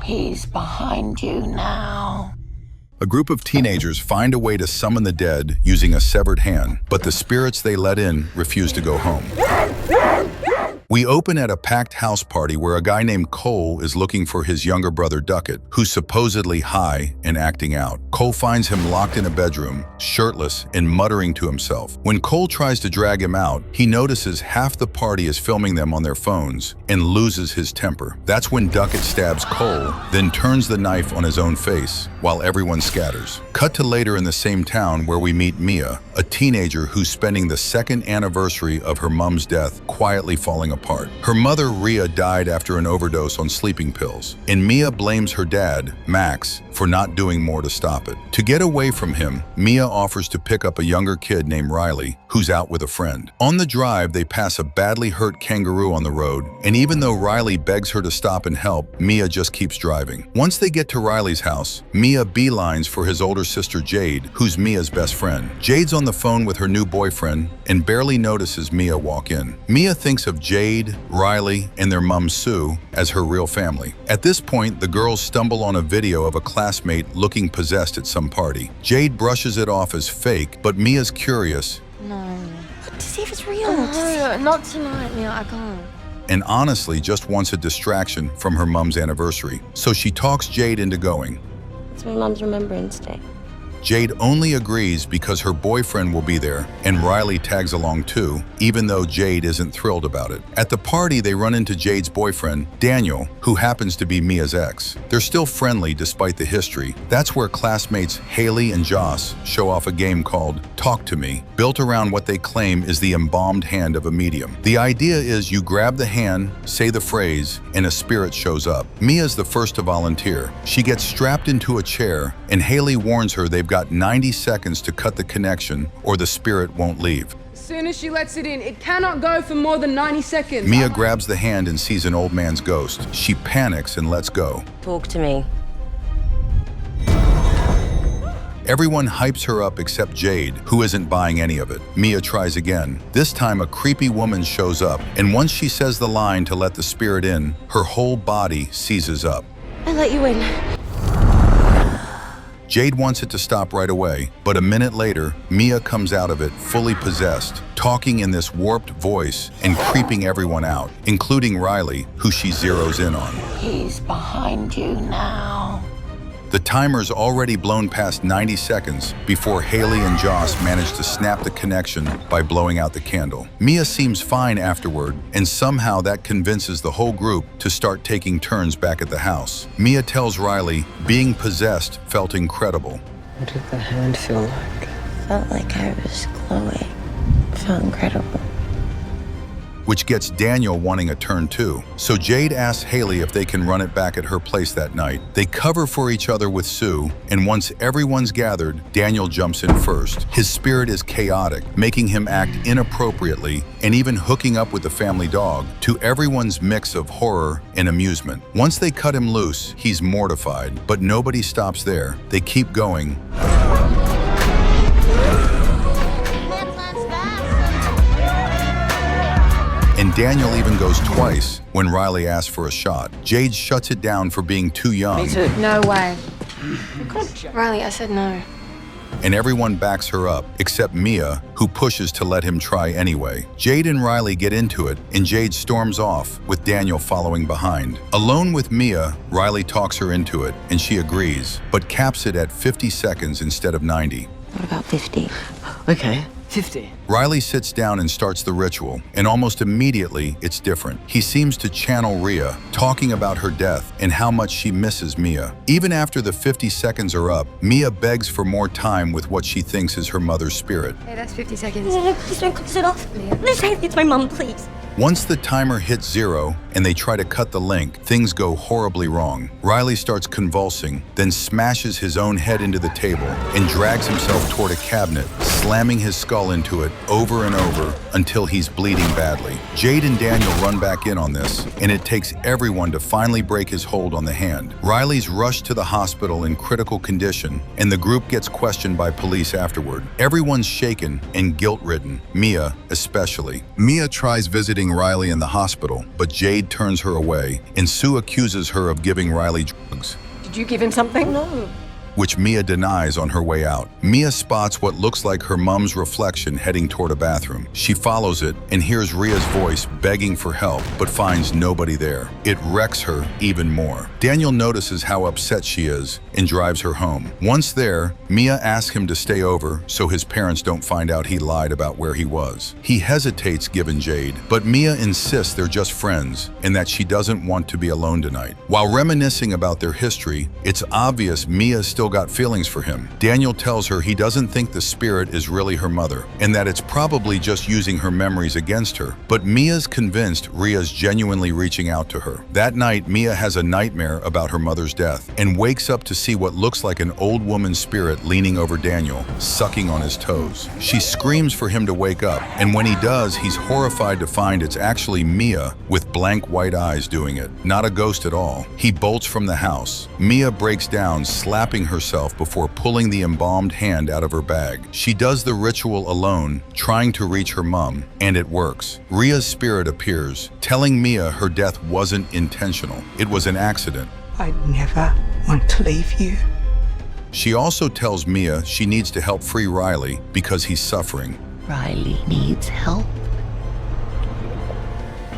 He's behind you now. A group of teenagers find a way to summon the dead using a severed hand, but the spirits they let in refuse to go home. We open at a packed house party where a guy named Cole is looking for his younger brother Duckett, who's supposedly high and acting out. Cole finds him locked in a bedroom, shirtless and muttering to himself. When Cole tries to drag him out, he notices half the party is filming them on their phones and loses his temper. That's when Duckett stabs Cole, then turns the knife on his own face while everyone scatters. Cut to later in the same town where we meet Mia, a teenager who's spending the second anniversary of her mom's death quietly falling apart. Her mother, Rhea, died after an overdose on sleeping pills, and Mia blames her dad, Max, for not doing more to stop it. To get away from him, Mia offers to pick up a younger kid named Riley, who's out with a friend. On the drive, they pass a badly hurt kangaroo on the road, and even though Riley begs her to stop and help, Mia just keeps driving. Once they get to Riley's house, Mia beelines for his older sister Jade, who's Mia's best friend. Jade's on the phone with her new boyfriend and barely notices Mia walk in. Mia thinks of Jade, Riley, and their mom Sue as her real family. At this point, the girls stumble on a video of a classmate looking possessed at some party. Jade brushes it off as fake, but Mia's curious. No. To see if it's real. No, not tonight, Mia. I can't. And honestly just wants a distraction from her mom's anniversary. So she talks Jade into going. It's my mom's Remembrance Day. Jade only agrees because her boyfriend will be there, and Riley tags along too, even though Jade isn't thrilled about it. At the party, they run into Jade's boyfriend, Daniel, who happens to be Mia's ex. They're still friendly despite the history. That's where classmates Haley and Joss show off a game called Talk to Me, built around what they claim is the embalmed hand of a medium. The idea is you grab the hand, say the phrase, and a spirit shows up. Mia's the first to volunteer. She gets strapped into a chair, and Haley warns her they've got 90 seconds to cut the connection or the spirit won't leave. As soon as she lets it in, it cannot go for more than 90 seconds. Mia grabs the hand and sees an old man's ghost. She panics and lets go. Talk to me. Everyone hypes her up except Jade, who isn't buying any of it. Mia tries again. This time a creepy woman shows up, and once she says the line to let the spirit in, her whole body seizes up. I let you in. Jade wants it to stop right away, but a minute later, Mia comes out of it fully possessed, talking in this warped voice and creeping everyone out, including Riley, who she zeroes in on. He's behind you now. The timer's already blown past 90 seconds before Haley and Joss manage to snap the connection by blowing out the candle. Mia seems fine afterward, and somehow that convinces the whole group to start taking turns back at the house. Mia tells Riley being possessed felt incredible. What did the hand feel like? Felt like I was glowing. Felt incredible. Which gets Daniel wanting a turn too. So Jade asks Haley if they can run it back at her place that night. They cover for each other with Sue, and once everyone's gathered, Daniel jumps in first. His spirit is chaotic, making him act inappropriately and even hooking up with the family dog, to everyone's mix of horror and amusement. Once they cut him loose, he's mortified, but nobody stops there. They keep going. And Daniel even goes twice when Riley asks for a shot. Jade shuts it down for being too young. Me too. No way. Riley, I said no. And everyone backs her up, except Mia, who pushes to let him try anyway. Jade and Riley get into it, and Jade storms off, with Daniel following behind. Alone with Mia, Riley talks her into it, and she agrees, but caps it at 50 seconds instead of 90. What about 50? Okay, 50. Riley sits down and starts the ritual, and almost immediately, it's different. He seems to channel Rhea, talking about her death and how much she misses Mia. Even after the 50 seconds are up, Mia begs for more time with what she thinks is her mother's spirit. Hey, that's 50 seconds. No, please don't cut it off. Please say it's my mom, please. Once the timer hits 0 and they try to cut the link, things go horribly wrong. Riley starts convulsing, then smashes his own head into the table and drags himself toward a cabinet, slamming his skull into it over and over until he's bleeding badly. Jade and Daniel run back in on this, and it takes everyone to finally break his hold on the hand. Riley's rushed to the hospital in critical condition, and the group gets questioned by police afterward. Everyone's shaken and guilt-ridden, Mia especially. Mia tries visiting investigating Riley in the hospital, but Jade turns her away, and Sue accuses her of giving Riley drugs, Did you give him something? No. which Mia denies on her way out. Mia spots what looks like her mom's reflection heading toward a bathroom. She follows it and hears Ria's voice begging for help, but finds nobody there. It wrecks her even more. Daniel notices how upset she is and drives her home. Once there, Mia asks him to stay over so his parents don't find out he lied about where he was. He hesitates given Jade, but Mia insists they're just friends and that she doesn't want to be alone tonight. While reminiscing about their history, it's obvious Mia still got feelings for him. Daniel tells her he doesn't think the spirit is really her mother and that it's probably just using her memories against her, but Mia's convinced Ria's genuinely reaching out to her. That night, Mia has a nightmare about her mother's death and wakes up to see what looks like an old woman's spirit leaning over Daniel, sucking on his toes. She screams for him to wake up, and when he does, he's horrified to find it's actually Mia with blank white eyes doing it, not a ghost at all. He bolts from the house. Mia breaks down, slapping herself before pulling the embalmed hand out of her bag. She does the ritual alone, trying to reach her mom, and it works. Ria's spirit appears, telling Mia her death wasn't intentional. It was an accident. I never want to leave you. She also tells Mia she needs to help free Riley because he's suffering, Riley needs help.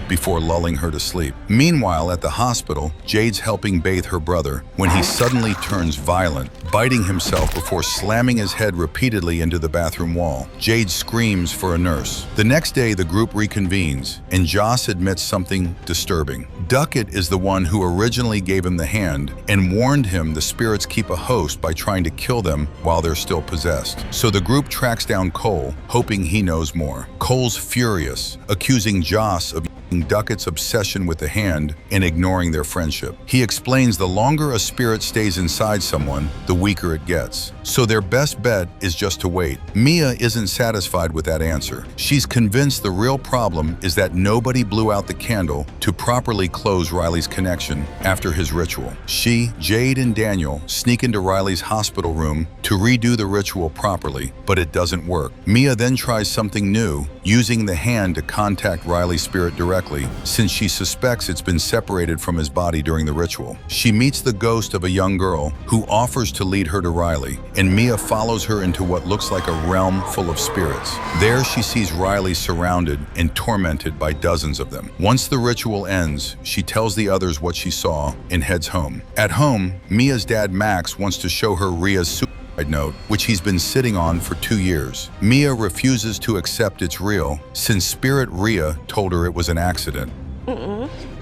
before lulling her to sleep. Meanwhile, at the hospital, Jade's helping bathe her brother when he suddenly turns violent, biting himself before slamming his head repeatedly into the bathroom wall. Jade screams for a nurse. The next day, the group reconvenes, and Joss admits something disturbing. Duckett is the one who originally gave him the hand and warned him the spirits keep a host by trying to kill them while they're still possessed. So the group tracks down Cole, hoping he knows more. Cole's furious, accusing Joss of Duckett's obsession with the hand and ignoring their friendship. He explains the longer a spirit stays inside someone, the weaker it gets. So their best bet is just to wait. Mia isn't satisfied with that answer. She's convinced the real problem is that nobody blew out the candle to properly close Riley's connection after his ritual. She, Jade, and Daniel sneak into Riley's hospital room to redo the ritual properly, but it doesn't work. Mia then tries something new, using the hand to contact Riley's spirit directly, since she suspects it's been separated from his body during the ritual. She meets the ghost of a young girl who offers to lead her to Riley, and Mia follows her into what looks like a realm full of spirits. There she sees Riley surrounded and tormented by dozens of them. Once the ritual ends, she tells the others what she saw and heads home. At home, Mia's dad Max wants to show her Ria's suicide note, which he's been sitting on for 2 years. Mia refuses to accept it's real, since Spirit Ria told her it was an accident.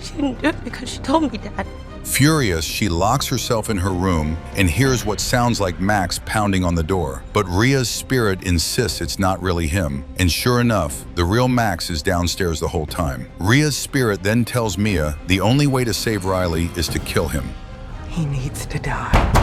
She didn't do it because she told me, Dad. Furious, she locks herself in her room and hears what sounds like Max pounding on the door. But Ria's spirit insists it's not really him, and sure enough, the real Max is downstairs the whole time. Ria's spirit then tells Mia the only way to save Riley is to kill him. He needs to die.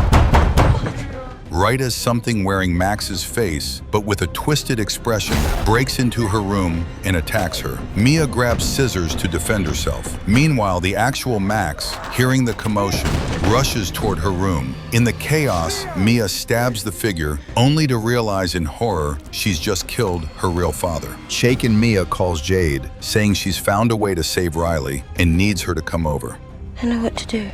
Right as something wearing Max's face, but with a twisted expression, breaks into her room and attacks her. Mia grabs scissors to defend herself. Meanwhile, the actual Max, hearing the commotion, rushes toward her room. In the chaos, Mia stabs the figure, only to realize in horror she's just killed her real father. Shaken, Mia calls Jade, saying she's found a way to save Riley and needs her to come over. I know what to do.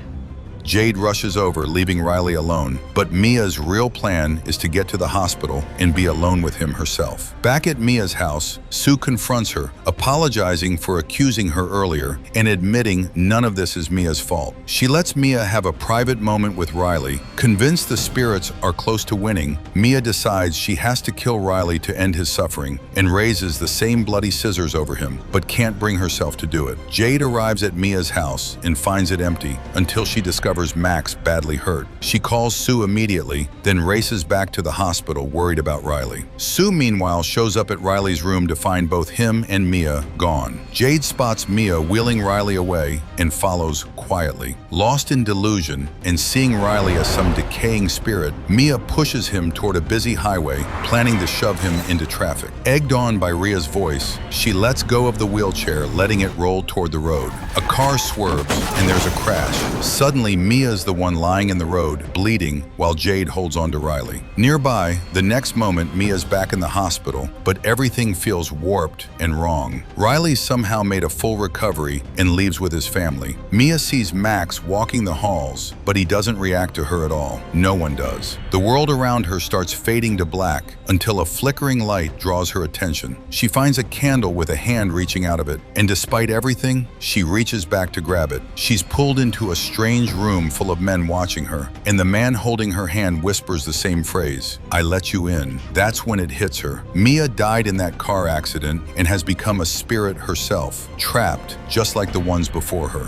Jade rushes over, leaving Riley alone, but Mia's real plan is to get to the hospital and be alone with him herself. Back at Mia's house, Sue confronts her, apologizing for accusing her earlier and admitting none of this is Mia's fault. She lets Mia have a private moment with Riley. Convinced the spirits are close to winning, Mia decides she has to kill Riley to end his suffering and raises the same bloody scissors over him, but can't bring herself to do it. Jade arrives at Mia's house and finds it empty until she discovers Max badly hurt. She calls Sue immediately, then races back to the hospital worried about Riley. Sue, meanwhile, shows up at Riley's room to find both him and Mia gone. Jade spots Mia wheeling Riley away and follows quietly. Lost in delusion and seeing Riley as some decaying spirit, Mia pushes him toward a busy highway, planning to shove him into traffic. Egged on by Ria's voice, she lets go of the wheelchair, letting it roll toward the road. A car swerves and there's a crash. Suddenly, Mia's the one lying in the road, bleeding, while Jade holds on to Riley. Nearby, the next moment Mia's back in the hospital, but everything feels warped and wrong. Riley somehow made a full recovery and leaves with his family. Mia sees Max walking the halls, but he doesn't react to her at all. No one does. The world around her starts fading to black until a flickering light draws her attention. She finds a candle with a hand reaching out of it, and despite everything, she reaches back to grab it. She's pulled into a strange room full of men watching her, and the man holding her hand whispers the same phrase, "I let you in." That's when it hits her. Mia died in that car accident and has become a spirit herself, trapped just like the ones before her.